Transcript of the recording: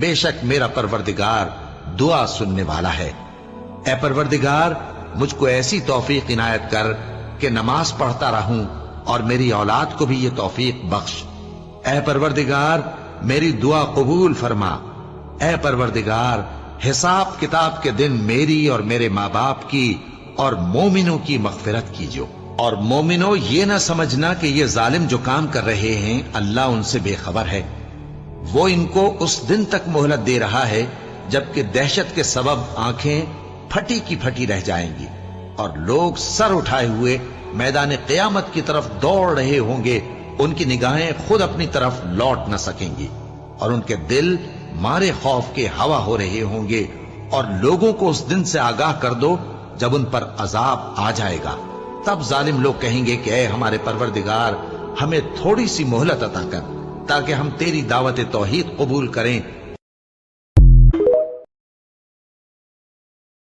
بے شک میرا پروردگار دعا سننے والا ہے۔ اے پروردگار مجھ کو ایسی توفیق عنایت کر کہ نماز پڑھتا رہوں اور میری اولاد کو بھی یہ توفیق بخش۔ اے پروردگار میری دعا قبول فرما۔ اے پروردگار حساب کتاب کے دن میری اور میرے ماں باپ کی اور مومنوں کی مغفرت کیجو۔ اور مومنوں یہ نہ سمجھنا کہ یہ ظالم جو کام کر رہے ہیں اللہ ان سے بے خبر ہے، وہ ان کو اس دن تک مہلت دے رہا ہے جبکہ دہشت کے سبب آنکھیں پھٹی کی پھٹی رہ جائیں گی اور لوگ سر اٹھائے ہوئے میدان قیامت کی طرف دوڑ رہے ہوں گے، ان کی نگاہیں خود اپنی طرف لوٹ نہ سکیں گی اور ان کے دل مارے خوف کے ہوا ہو رہے ہوں گے۔ اور لوگوں کو اس دن سے آگاہ کر دو جب ان پر عذاب آ جائے گا، تب ظالم لوگ کہیں گے کہ اے ہمارے پروردگار ہمیں تھوڑی سی مہلت عطا کر تاکہ ہم تیری دعوت توحید قبول کریں